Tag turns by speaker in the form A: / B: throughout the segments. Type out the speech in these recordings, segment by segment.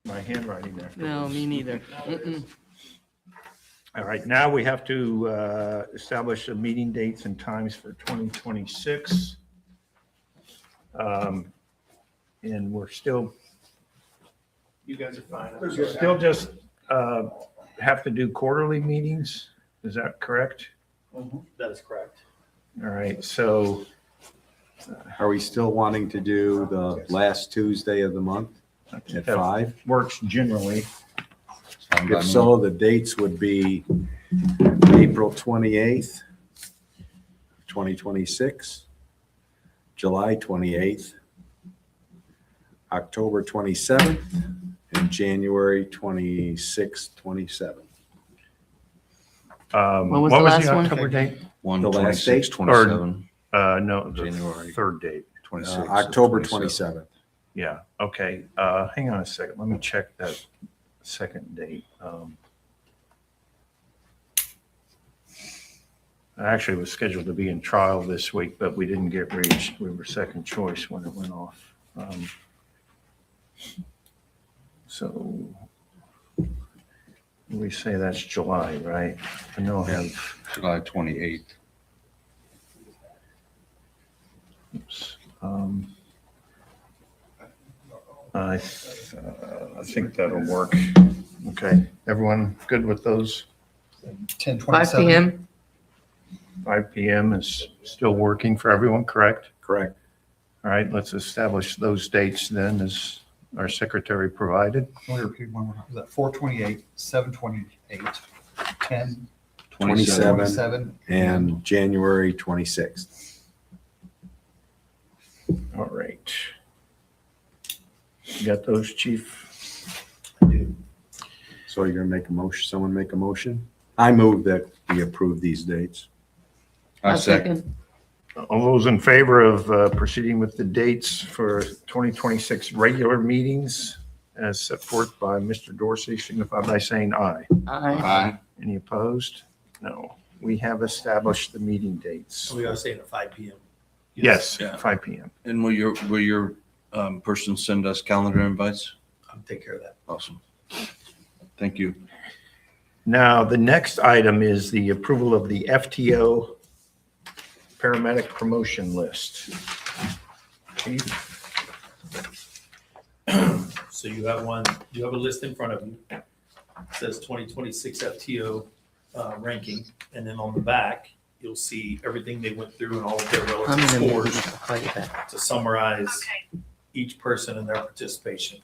A: my handwriting there.
B: No, me neither. Mm-mm.
A: All right, now we have to establish the meeting dates and times for 2026. And we're still,
C: You guys are fine.
A: still just have to do quarterly meetings. Is that correct?
C: That is correct.
A: All right, so
D: Are we still wanting to do the last Tuesday of the month
A: I think
D: at
A: that
D: 5?
A: works generally.
D: If so, the dates would be April 28th, 2026, July 28th, October 27th, and January 26th, 27th.
B: What was the last one?
A: October date?
D: The last date?
E: 27,
A: No, the
E: January.
A: third date.
E: 26.
D: October 27th.
A: Yeah, okay. Hang on a second. Let me check that second date. I actually was scheduled to be in trial this week, but we didn't get reached. We were second choice when it went off. So we say that's July, right? I know I have,
E: July 28th.
A: oops. I think that'll work. Okay, everyone good with those?
B: 5 p.m.
A: 5 p.m. is still working for everyone, correct?
D: Correct.
A: All right, let's establish those dates then as our secretary provided.
F: Let me repeat one more time. Was that 4/28, 7/28, 10,
D: 27
F: 27?
D: and January 26th.
A: All right. You got those, chief?
D: So you're going to make a motion, someone make a motion? I move that we approve these dates.
E: I second.
A: All those in favor of proceeding with the dates for 2026 regular meetings as set forth by Mr. Dorsey, signify by saying aye.
B: Aye.
E: Aye.
A: Any opposed? No. We have established the meeting dates.
C: So we are saying at 5 p.m.
A: Yes,
E: Yeah.
A: 5 p.m.
E: And will your person send us calendar invites?
C: I'll take care of that.
E: Awesome. Thank you.
A: Now, the next item is the approval of the FTO paramedic promotion list. Chief?
C: So you have a list in front of you. It says 2026 FTO ranking. And then on the back, you'll see everything they went through and all of their
B: I'm
C: relative
B: in the mood.
C: scores
B: I'll call you back.
C: to summarize each person and their participation.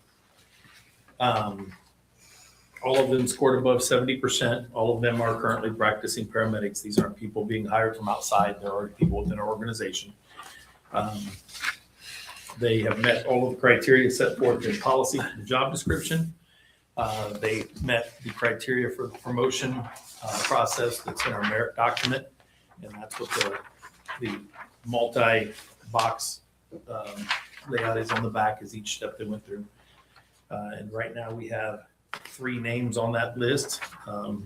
C: All of them scored above 70%. All of them are currently practicing paramedics. These aren't people being hired from outside. They're already people within our organization. They have met all of the criteria set forth in policy and job description. They met the criteria for the promotion process that's in our merit document. And that's what the multi-box layout is on the back is each step they went through. And right now we have 3 names on that list.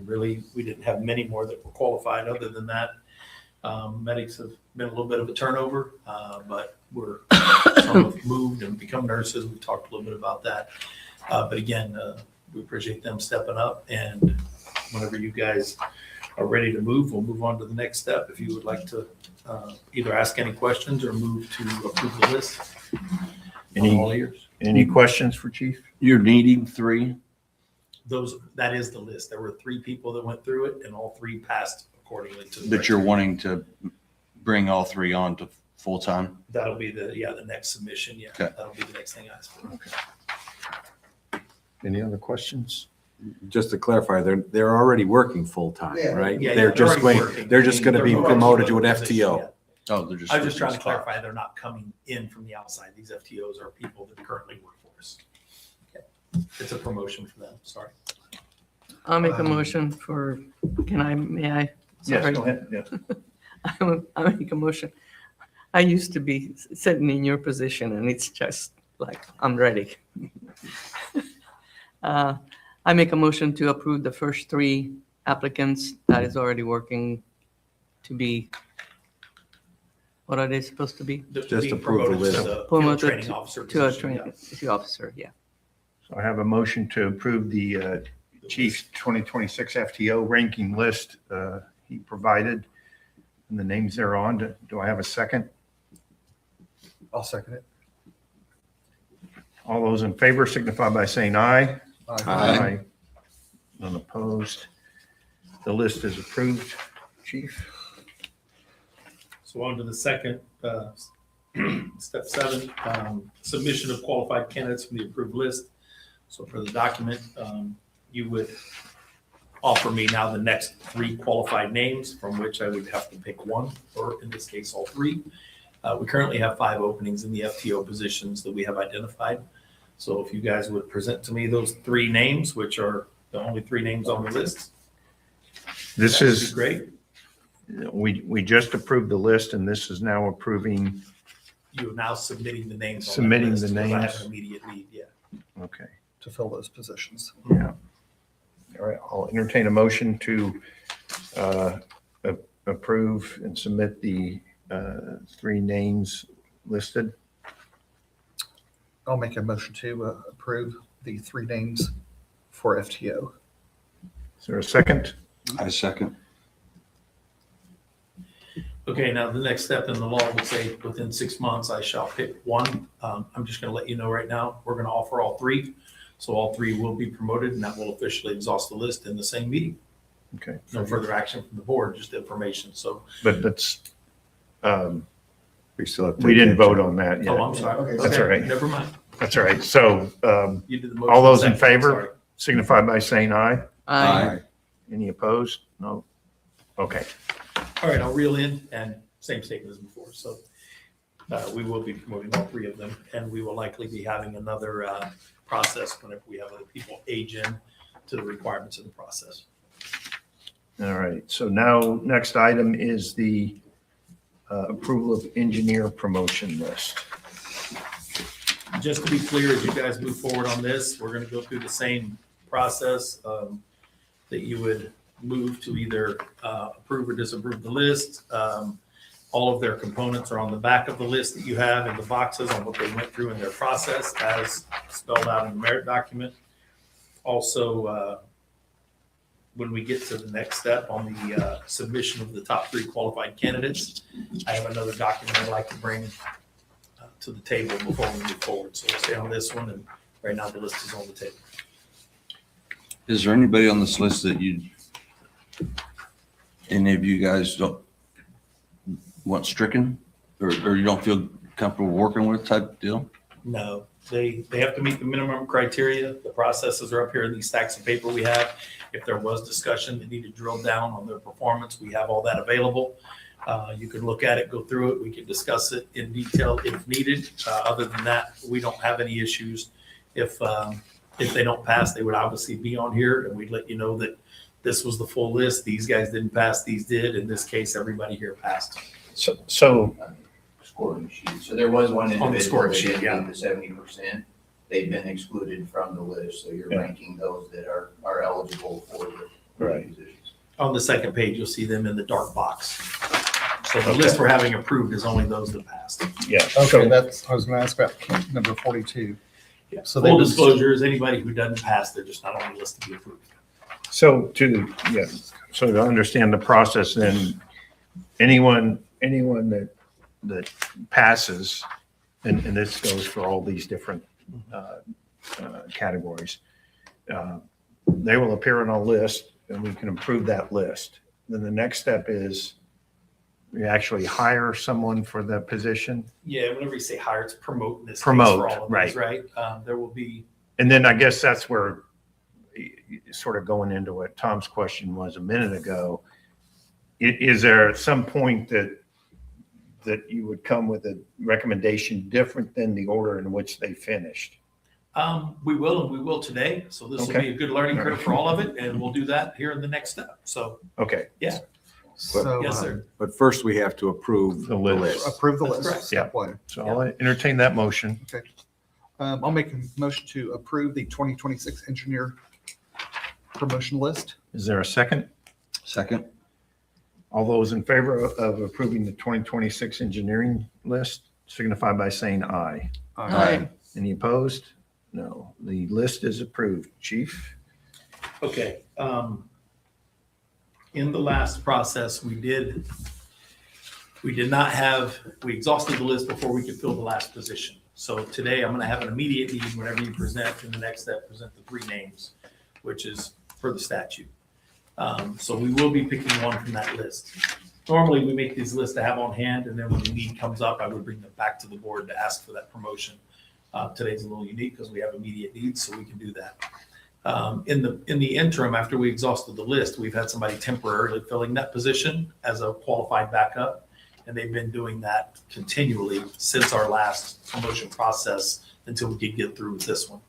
C: Really, we didn't have many more that were qualified other than that. Medics have been a little bit of a turnover, but some have moved and become nurses. We talked a little bit about that. But again, we appreciate them stepping up. And whenever you guys are ready to move, we'll move on to the next step. If you would like to either ask any questions or move to approve the list. All ears.
A: Any questions for Chief?
E: You're needing 3?
C: That is the list. There were 3 people that went through it and all 3 passed accordingly to the.
E: But you're wanting to bring all 3 on to full-time?
C: That'll be the next submission. Yeah.
E: Okay.
C: That'll be the next thing I ask for.
A: Any other questions?
D: Just to clarify, they're already working full-time, right?
C: Yeah,
D: They're just
C: already
D: going,
C: working.
D: they're just going to be
C: They're
D: promoted to an
C: promoted position,
D: FTO.
C: yeah.
E: Oh, they're just.
C: I was just trying to
E: switching spots.
C: clarify, they're not coming in from the outside. These FTOs are people that currently work for us. Okay. It's a promotion for them. Sorry.
B: I'll make a motion for, may I?
A: Yes,
B: Sorry.
A: go ahead. Yes.
B: I make a motion. I used to be sitting in your position and it's just like, I'm ready. I make a motion to approve the first 3 applicants that is already working to be, what are they supposed to be?
D: Just
C: Being
D: approve the
C: promoted to
D: list.
C: the field
B: Promoted
C: training officer
B: To a
C: position,
B: training, to officer, yeah.
A: So I have a motion to approve the Chief's 2026 FTO ranking list he provided and the names thereon. Do I have a second?
F: I'll second it.
A: All those in favor signify by saying aye.
D: Aye.
A: None opposed. The list is approved. Chief?
C: So on to the second, step 7, submission of qualified candidates from the approved list. So for the document, you would offer me now the next 3 qualified names from which I would have to pick one, or in this case, all 3. We currently have 5 openings in the FTO positions that we have identified. So if you guys would present to me those 3 names, which are the only 3 names on the list,
A: This
C: that would
A: is,
C: be great.
A: we just approved the list and this is now approving.
C: You are now submitting the names. on that
A: Submitting
C: list,
A: the
C: because I have
A: names.
C: an immediate need, yeah.
A: Okay.
F: To fill those positions.
A: Yeah. All right, I'll entertain a motion to approve and submit the 3 names listed.
F: I'll make a motion to approve the 3 names for FTO.
A: Is there a second?
D: I second.
C: Okay, now the next step in the law would say within 6 months, I shall pick one. I'm just gonna let you know right now, we're gonna offer all 3. So all 3 will be promoted and that will officially exhaust the list in the same meeting.
A: Okay,
C: No further action from the board, just information. So,
A: but that's,
D: We still have to.
A: we didn't vote on that
C: oh,
A: yet.
C: I'm sorry.
A: That's
C: Okay,
A: all right.
C: Never mind.
A: That's all right. So
C: You did the motion.
A: all those in
C: second,
A: favor?
C: sorry.
A: Signify by saying aye.
B: Aye.
A: Any opposed? No? Okay.
C: All right, I'll reel in and same statement as before. So we will be promoting all 3 of them and we will likely be having another process whenever we have other people age in to the requirements of the process.
A: All right. So now, next item is the approval of engineer promotion list.
C: Just to be clear, as you guys move forward on this, we're going to go through the same process that you would move to either approve or disapprove the list. All of their components are on the back of the list that you have in the boxes on what they went through in their process as spelled out in the merit document. Also, when we get to the next step on the submission of the top 3 qualified candidates, I have another document I'd like to bring to the table before we move forward. So we'll stay on this one, and right now the list is on the table.
E: Is there anybody on this list that any of you guys don't want stricken or you don't feel comfortable working with type deal?
C: No, they have to meet the minimum criteria. The processes are up here in these stacks of paper we have. If there was discussion that needed to drill down on their performance, we have all that available. You can look at it, go through it. We can discuss it in detail if needed. Other than that, we don't have any issues. If they don't pass, they would obviously be on here and we'd let you know that this was the full list. These guys didn't pass, these did. In this case, everybody here passed.
A: So
G: Scoring sheet. So there was one
C: On the
G: individual
C: scoring
G: that
C: sheet,
G: didn't
C: yeah.
G: meet the 70%. They've been excluded from the list, so you're
A: Yeah.
G: ranking those that are eligible for the
A: Right.
G: positions.
C: On the second page, you'll see them in the dark box. So the
A: Okay.
C: list we're having approved is only those that passed.
A: yeah.
F: Okay,
A: So
F: that's, I was gonna ask about number 42.
C: Yeah.
F: So they
C: Full
F: was-
C: disclosure is anybody who doesn't pass, they're just not on the list to be approved.
A: So to understand the process, then anyone that passes, and this goes for all these different categories, they will appear on a list and we can approve that list. Then the next step is we actually hire someone for the position.
C: Yeah, whenever you say hire, it's promote in this case
A: Promote,
C: for all of these, right? There will be,
A: And then I guess that's where, sort of going into what Tom's question was a minute ago, is there at some point that you would come with a recommendation different than the order in which they finished?
C: we will today. So this will
A: Okay.
C: be a good learning curve for all of it, and we'll do that here in the next step. So,
A: Okay,
F: So
C: yes, sir.
D: But first we have to approve
A: The
D: the
A: list.
D: list.
F: approve the
C: That's
F: list.
C: correct.
F: Step 1.
A: so I'll entertain that motion.
F: Okay. I'll make a motion to approve the 2026 engineer promotion list.
A: Is there a second?
E: Second?
A: All those in favor of approving the 2026 engineering list signify by saying aye.
B: Aye.
A: Any opposed? No, the list is approved. Chief?
C: Okay, in the last process, we exhausted the list before we could fill the last position. So today, I'm gonna have an immediate need whenever you present, and the next step, present the 3 names, which is for the statute. So we will be picking one from that list. Normally, we make these lists to have on hand, and then when the need comes up, I would bring them back to the board to ask for that promotion. Today's a little unique because we have immediate needs, so we can do that. In the interim, after we exhausted the list, we've had somebody temporarily filling that position as a qualified backup. And they've been doing that continually since our last promotion process until we could get through with this one.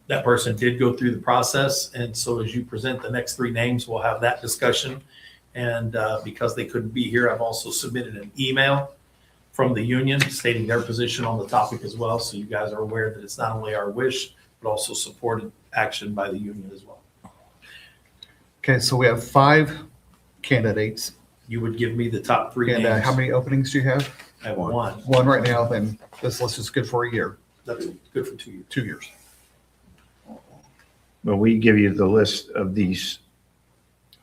C: That person did go through the process. And so as you present the next 3 names, we'll have that discussion. And because they couldn't be here, I've also submitted an email from the union stating their position on the topic as well. So you guys are aware that it's not only our wish, but also supported action by the union as well.
F: Okay, so we have 5 candidates.
C: You would give me the top 3
F: And
C: names.
F: how many openings do you have?
C: I have 1.
F: One right now, then this list is good for a year,
C: That's good for 2 years.
F: 2 years.
A: Will we give you the list of these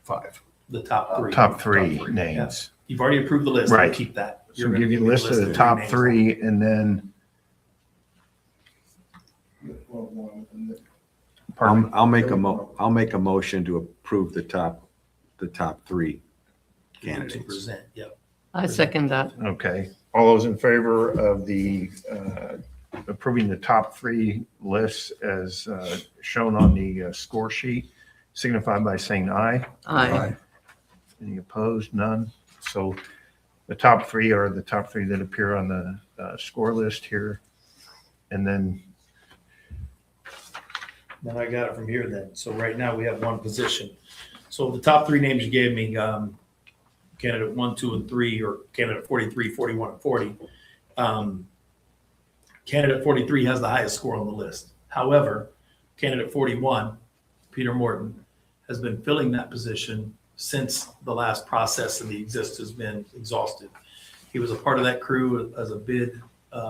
F: 5.
C: The top 3.
A: top 3
C: yeah.
A: names?
C: You've already approved the list.
A: Right.
C: I'll keep that.
A: So
C: You're
A: we'll
C: gonna
A: give you a
C: me
A: list of the top
C: names.
A: 3 and then, pardon me?
D: I'll make a motion to approve the top 3
C: To
D: candidates.
C: present, yep.
B: I second that.
A: Okay. All those in favor of the approving the top 3 lists as shown on the score sheet, signify by saying aye.
B: Aye.
A: Any opposed? None. So the top 3 are the top 3 that appear on the score list here. And then,
C: Then I got it from here then. So right now we have 1 position. So the top 3 names you gave me, candidate 1, 2, and 3, or candidate 43, 41, and 40. Candidate 43 has the highest score on the list. However, candidate 41, Peter Morton, has been filling that position since the last process and the exist has been exhausted. He was a part of that crew as a bid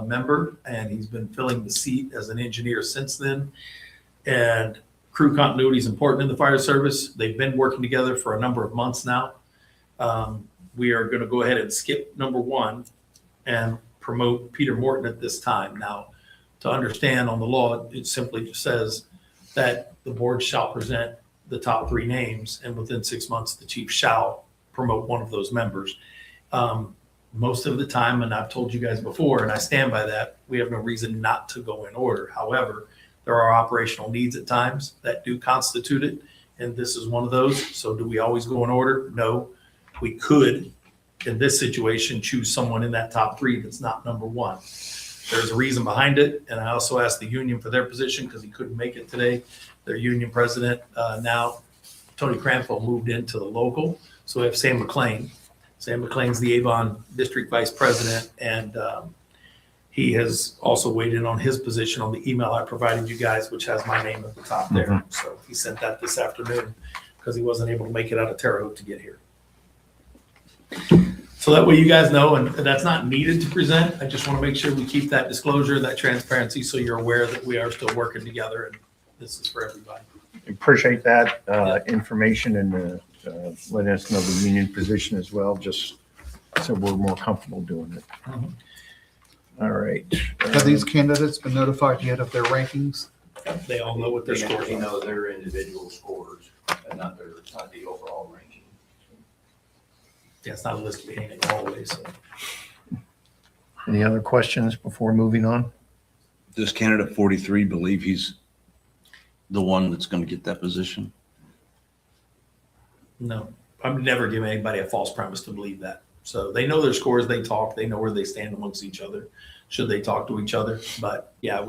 C: member, and he's been filling the seat as an engineer since then. And crew continuity is important in the fire service. They've been working together for a number of months now. We are going to go ahead and skip number 1 and promote Peter Morton at this time. Now, to understand on the law, it simply says that the board shall present the top 3 names, and within 6 months, the chief shall promote one of those members. Most of the time, and I've told you guys before, and I stand by that, we have no reason not to go in order. However, there are operational needs at times that do constitute it, and this is one of those. So do we always go in order? No. We could, in this situation, choose someone in that top 3 that's not number 1. There's a reason behind it, and I also asked the union for their position because he couldn't make it today. Their union president now, Tony Cranfield, moved into the local. So we have Sam McLean. Sam McLean's the Avon District Vice President, and he has also weighed in on his position on the email I provided you guys, which has my name at the top there. So he sent that this afternoon because he wasn't able to make it out of Terre Haute to get here. So that way you guys know, and that's not needed to present. I just want to make sure we keep that disclosure, that transparency, so you're aware that we are still working together and this is for everybody.
A: appreciate that information and letting us know the union position as well, just so we're more comfortable doing it.
C: Mhm.
A: All right.
F: Have these candidates been notified yet of their rankings?
C: They all know what their
G: They
C: scores
G: actually
C: are.
G: know their individual scores and not the overall ranking.
C: Yeah, it's not a list we hang in the hallway, so.
A: Any other questions before moving on?
E: Does candidate 43 believe he's the one that's going to get that position?
C: No, I'm never giving anybody a false premise to believe that. So they know their scores, they talk, they know where they stand amongst each other, should they talk to each other. But yeah,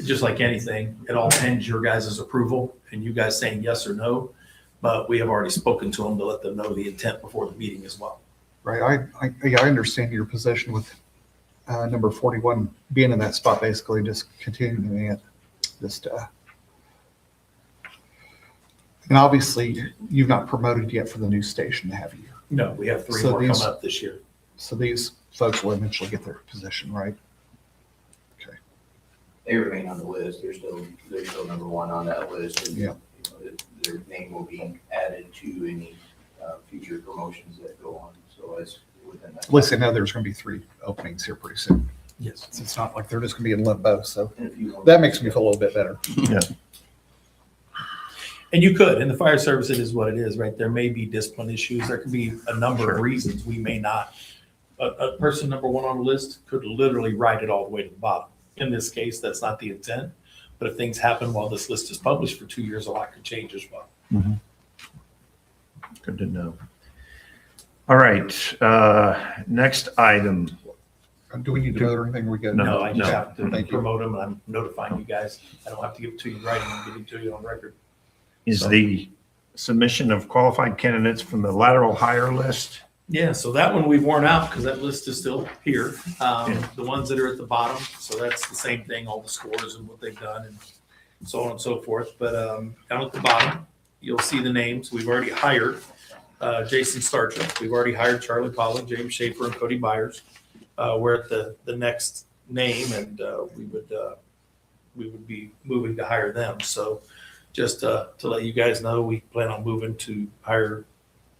C: just like anything, it all depends your guys' approval and you guys saying yes or no. But we have already spoken to them to let them know the intent before the meeting as well.
F: Right, I understand your position with number 41 being in that spot, basically just continuing it. And obviously, you've not promoted yet for the new station, have you?
C: No, we have 3
F: So
C: more
F: these-
C: coming up this year.
F: So these folks will eventually get their position, right? Okay.
G: they remain on the list. They're still number one on that list. And,
F: Yeah.
G: you know, their name will be added to any future promotions that go on. So as within that.
F: At least they know there's going to be 3 openings here pretty soon.
C: Yes.
F: So it's not like they're just going to be in limbo. So
G: And if you-
F: that makes me feel a little bit better.
C: And you could, in the fire service, it is what it is, right? There may be discipline issues. There could be a number of reasons we may not. A person number one on the list could literally write it all the way to the bottom. In this case, that's not the intent. But if things happen while this list is published for 2 years, a lot could change as well.
A: Good to know. All right, next item.
F: Do we need to vote or anything? We good?
A: No,
C: No, I just have to
F: Thank you.
C: promote them and I'm notifying you guys. I don't have to give it to you in writing. I'm giving it to you on record.
A: Is the submission of qualified candidates from the lateral hire list.
C: Yeah, so that one we've worn out because that list is still here.
A: Yeah.
C: The ones that are at the bottom, so that's the same thing, all the scores and what they've done and so on and so forth. But down at the bottom, you'll see the names. We've already hired Jason Starcher. We've already hired Charlie Pollock, James Schaefer, and Cody Byers. We're at the next name, and we would be moving to hire them. So just to let you guys know, we plan on moving to hire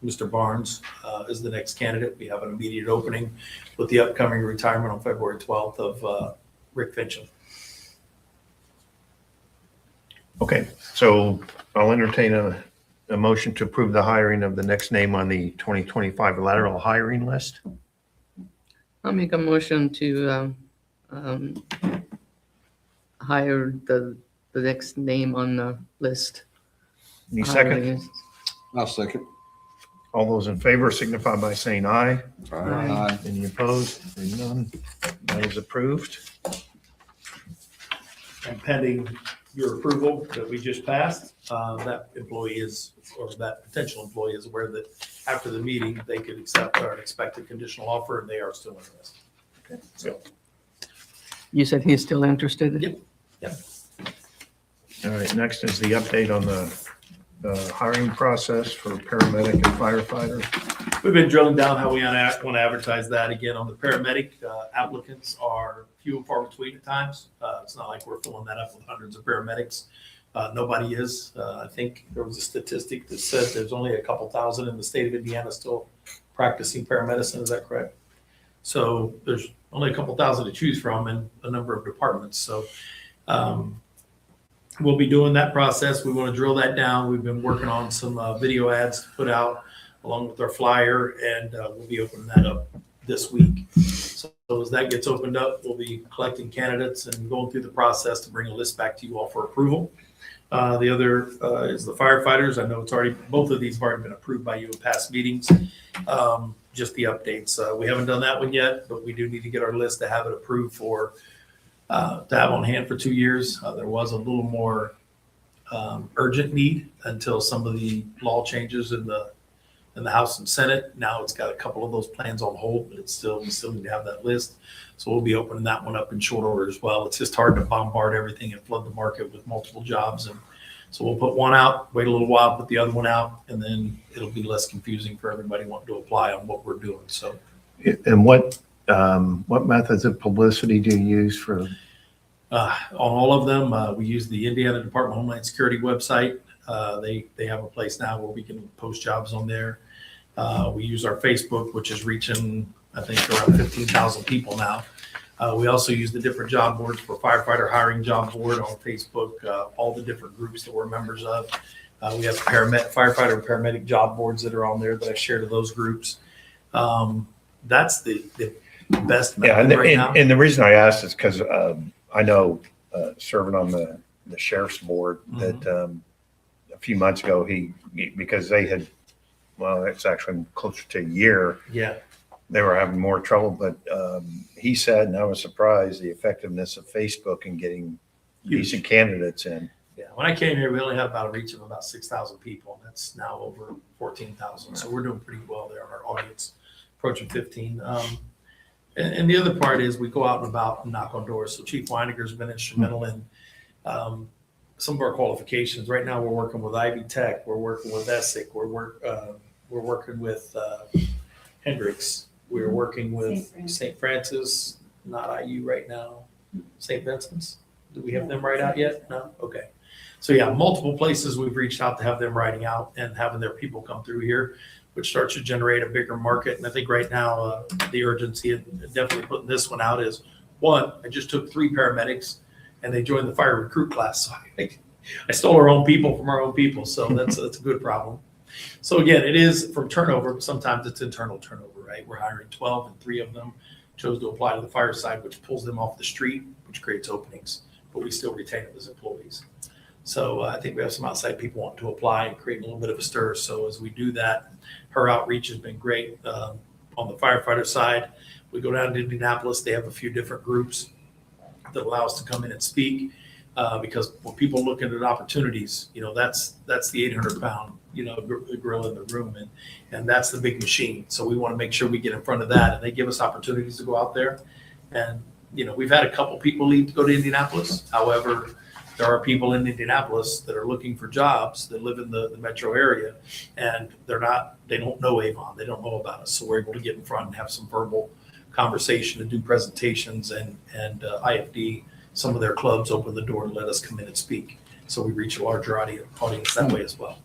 C: Mr. Barnes as the next candidate. We have an immediate opening with the upcoming retirement on February 12th of Rick Fincham.
A: Okay, so I'll entertain a motion to approve the hiring of the next name on the 2025 lateral hiring list.
B: I'll make a motion to hire the next name on the list.
A: Any second?
B: Hiring.
E: I'll second.
A: All those in favor signify by saying aye.
B: Aye.
A: Any opposed? Hearing none. That is approved.
C: And pending your approval that we just passed, that employee is, or that potential employee is aware that after the meeting, they could accept our expected conditional offer and they are still interested. Okay, so,
B: You said he's still interested?
C: Yep.
A: All right, next is the update on the hiring process for paramedic and firefighter.
C: we've been drilling down how we want to advertise that again on the paramedic. Applicants are few and far between at times. It's not like we're filling that up with hundreds of paramedics. Nobody is. I think there was a statistic that said there's only a couple thousand in the state of Indiana still practicing paramedicine. Is that correct? So there's only a couple thousand to choose from in a number of departments. So we'll be doing that process. We want to drill that down. We've been working on some video ads to put out along with our flyer, and we'll be opening that up this week. So as that gets opened up, we'll be collecting candidates and going through the process to bring a list back to you all for approval. The other is the firefighters. I know it's already, both of these have already been approved by you in past meetings. Just the updates. We haven't done that one yet, but we do need to get our list to have it approved for, to have on hand for 2 years. There was a little more urgent need until some of the law changes in the House and Senate. Now it's got a couple of those plans on hold, but we still need to have that list. So we'll be opening that one up in short order as well. It's just hard to bombard everything and flood the market with multiple jobs. And so we'll put one out, wait a little while, put the other one out, and then it'll be less confusing for everybody wanting to apply on what we're doing. So
A: And what methods of publicity do you use for?
C: on all of them, we use the Indiana Department of Homeland Security website. They have a place now where we can post jobs on there. We use our Facebook, which is reaching, I think, around 15,000 people now. We also use the different job boards for firefighter hiring job board on Facebook, all the different groups that we're members of. We have firefighter and paramedic job boards that are on there that I share to those groups. That's the best
A: Yeah,
C: method right now.
A: and the reason I asked is because I know serving on the sheriff's board that a few months ago because they had, well, it's actually closer to a year,
C: Yeah.
A: they were having more trouble. But he said, and I was surprised, the effectiveness of Facebook in getting decent candidates in.
C: Yeah, when I came here, we only had about a reach of about 6,000 people, and that's now over 14,000. So we're doing pretty well there on our audience, approaching 15. And the other part is we go out and about and knock on doors. So Chief Weininger has been instrumental in some of our qualifications. Right now, we're working with Ivy Tech, we're working with Essek, we're working with Hendricks, we're working with St. Francis, not IU right now, St. Vincent's. Do we have them write out yet? No? Okay. So yeah, multiple places we've reached out to have them writing out and having their people come through here, which starts to generate a bigger market. And I think right now, the urgency and definitely putting this one out is, one, I just took 3 paramedics and they joined the fire recruit class. So I stole our own people from our own people. So that's a good problem. So again, it is from turnover, but sometimes it's internal turnover, right? We're hiring 12 and 3 of them chose to apply to the fire side, which pulls them off the street, which creates openings, but we still retain them as employees. So I think we have some outside people wanting to apply and create a little bit of a stir. So as we do that, her outreach has been great. On the firefighter side, we go down to Indianapolis. They have a few different groups that allow us to come in and speak because when people look at opportunities, that's the 800-pound, gorilla in the room, and that's the big machine. So we want to make sure we get in front of that, and they give us opportunities to go out there. And we've had a couple people leave to go to Indianapolis. However, there are people in Indianapolis that are looking for jobs that live in the metro area, and they don't know Avon. They don't know about us. So we're able to get in front and have some verbal conversation and do presentations, and IFD, some of their clubs open the door to let us come in and speak. So we reach a larger audience that way as well.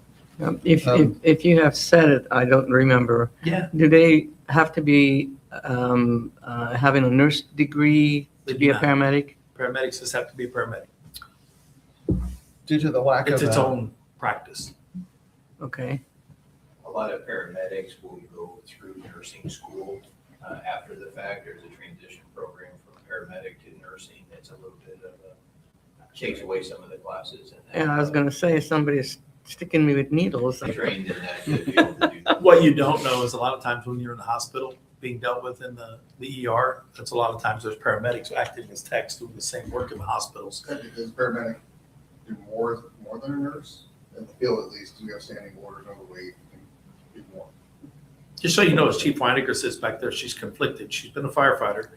B: If you have said it, I don't remember.
C: Yeah.
B: Do they have to be having a nurse degree to
C: They
B: be
C: do
B: a
C: not.
B: paramedic?
C: Paramedics just have to be a paramedic.
F: Due to the lack
C: It's
F: of,
C: its own practice.
B: Okay.
G: A lot of paramedics will go through nursing school after the fact. There's a transition program from paramedic to nursing. It's a little bit of takes away some of the classes. And
B: Yeah, I was gonna say, somebody's sticking me with needles.
G: trained in that to be able to do that.
C: What you don't know is a lot of times when you're in the hospital being dealt with in the ER, that's a lot of times there's paramedics acting as techs doing the same work in the hospitals.
H: Does paramedic do more than a nurse? In the field, at least, you have standing orders, overweight, and do more.
C: Just so you know, as Chief Weinecker sits back there, she's conflicted. She's been a firefighter,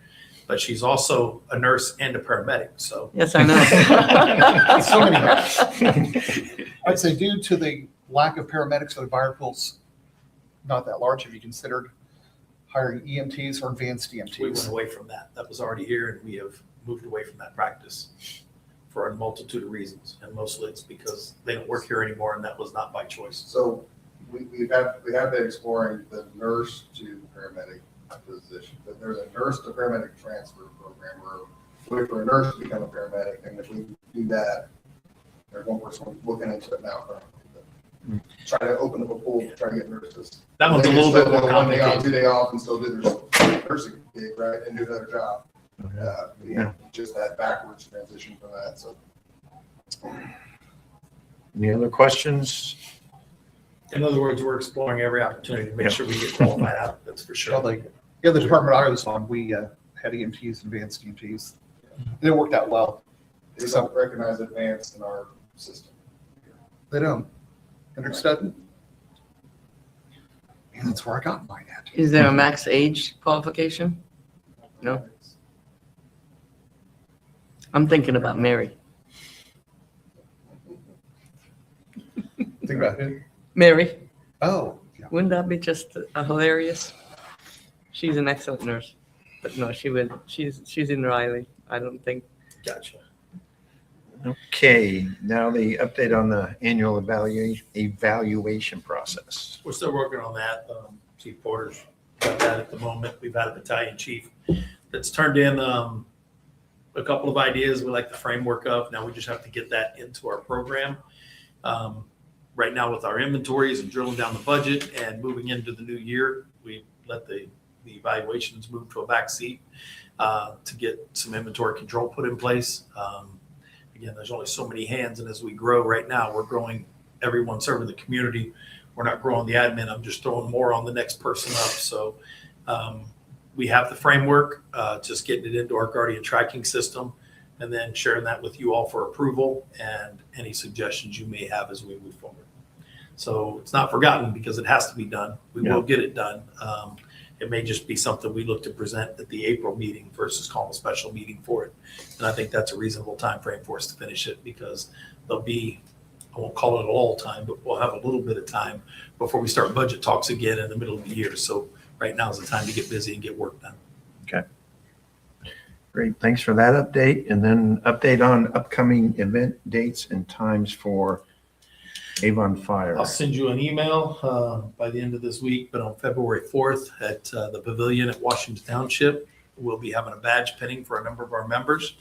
C: but she's also a nurse and a paramedic. So
B: Yes, I know.
F: so many hats. I'd say due to the lack of paramedics, so the fire pool's not that large. Have you considered hiring EMTs or advanced
C: we went
F: EMTs?
C: away from that. That was already here, and we have moved away from that practice for a multitude of reasons. And mostly it's because they don't work here anymore, and that was not by choice.
H: So we have been exploring the nurse to paramedic position. But there's a nurse to paramedic transfer program where wait for a nurse to become a paramedic, and if we do that, there's one person looking into it now. Try to open up a pool, try to get nurses.
C: That one's a
H: They can
C: little bit
H: still
C: more
H: go 1 day on,
C: complicated.
H: 2 day off, and still do their nursing gig, right, and do another job.
A: Yeah.
H: Just that backwards transition from that, so.
A: Any other questions?
C: In other words, we're exploring every opportunity to make
A: Yeah.
C: sure we get qualified out. That's for
F: Well,
C: sure.
F: the other department I was on, we had EMTs and advanced EMTs. And it worked out well.
H: They don't recognize advance in our system.
F: They don't. Understood? And that's where I got mine at.
B: Is there a max age qualification? No. I'm thinking about Mary.
F: Think about it.
B: Mary,
F: Oh, yeah.
B: wouldn't that be just hilarious? She's an excellent nurse, but no, she's in Riley. I don't think.
C: Gotcha.
A: Okay, now the update on the annual evaluation process.
C: We're still working on that. Chief Porter's got that at the moment. We've had a battalion chief that's turned in a couple of ideas we like the framework of. Now we just have to get that into our program. Right now with our inventories and drilling down the budget and moving into the new year, we let the evaluations move to a back seat to get some inventory control put in place. Again, there's only so many hands, and as we grow right now, we're growing everyone serving the community. We're not growing the admin. I'm just throwing more on the next person up. So we have the framework, just getting it into our Guardian tracking system, and then sharing that with you all for approval and any suggestions you may have as we move forward. So it's not forgotten because it has to be done. We will get it done. It may just be something we look to present at the April meeting versus call a special meeting for it. And I think that's a reasonable time frame for us to finish it because there'll be, I won't call it all time, but we'll have a little bit of time before we start budget talks again in the middle of the year. So right now is the time to get busy and get work done.
A: Great, thanks for that update. And then update on upcoming event dates and times for Avon Fire.
C: I'll send you an email by the end of this week, but on February 4th at the Pavilion at Washington Township, we'll be having a badge pinning for a number of our members.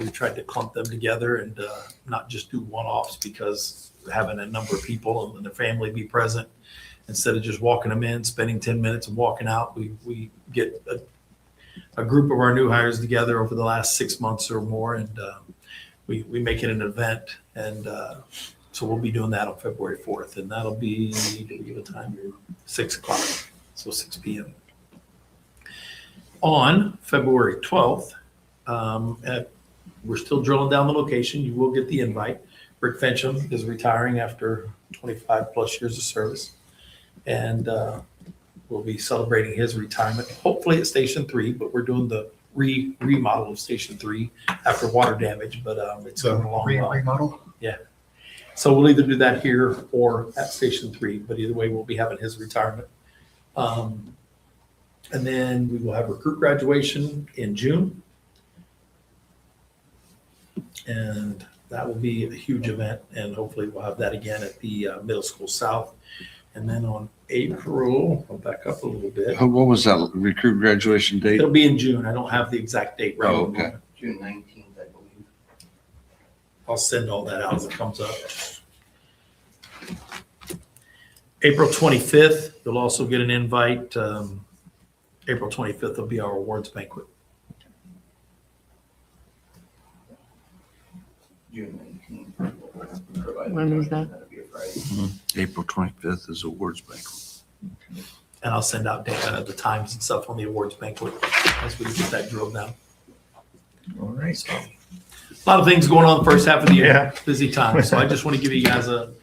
C: We tried to clump them together and not just do one-offs, because having a number of people and the family be present, instead of just walking them in, spending 10 minutes and walking out, we get a group of our new hires together over the last 6 months or more, and we make it an event. And so we'll be doing that on February 4th, and that'll be, do we give a time? 6 o'clock, so 6 p.m. On February 12th, we're still drilling down the location. You will get the invite. Rick Fincham is retiring after 25 plus years of service, and we'll be celebrating his retirement, hopefully at Station 3, but we're doing the remodel of Station 3 after water damage, but it's
F: So
C: going along well.
F: remodel.
C: So we'll either do that here or at Station 3, but either way, we'll be having his retirement. And then we will have recruit graduation in June. And that will be a huge event, and hopefully we'll have that again at the Middle School South. And then on April, I'll back up a little bit.
E: What was that recruit graduation date?
C: It'll be in June. I don't have the exact date right.
E: Oh,
C: at the
E: okay.
C: moment.
G: June 19th, I believe.
C: I'll send all that out as it comes up. April 25th, you'll also get an invite. April 25th will be our awards banquet.
G: June 19th.
B: When is that?
G: That'll be a Friday.
E: April 25th is awards banquet.
C: And I'll send out the times and stuff on the awards banquet as we get that drilled down.
A: All right.
C: So, a lot of things going on the first half of the year.
A: Yeah.
C: Busy time. So I just want to give you guys a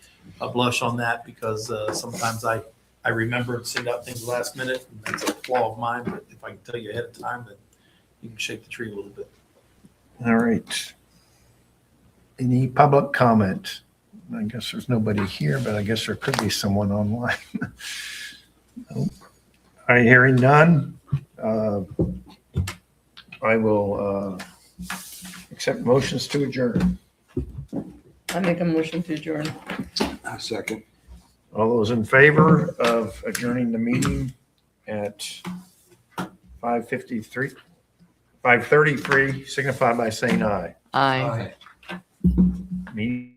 C: blush on that, because sometimes I remember and send out things last minute, and that's a flaw of mine. But if I can tell you ahead of time, then you can shake the tree a little bit.
A: All right. Any public comment? I guess there's nobody here, but I guess there could be someone online. Nope. All right, hearing none. I will accept motions to adjourn.
B: I make a motion to adjourn.
D: A second.
A: All those in favor of adjourning the meeting at 5:33, signify by saying aye.
B: Aye.
A: Meeting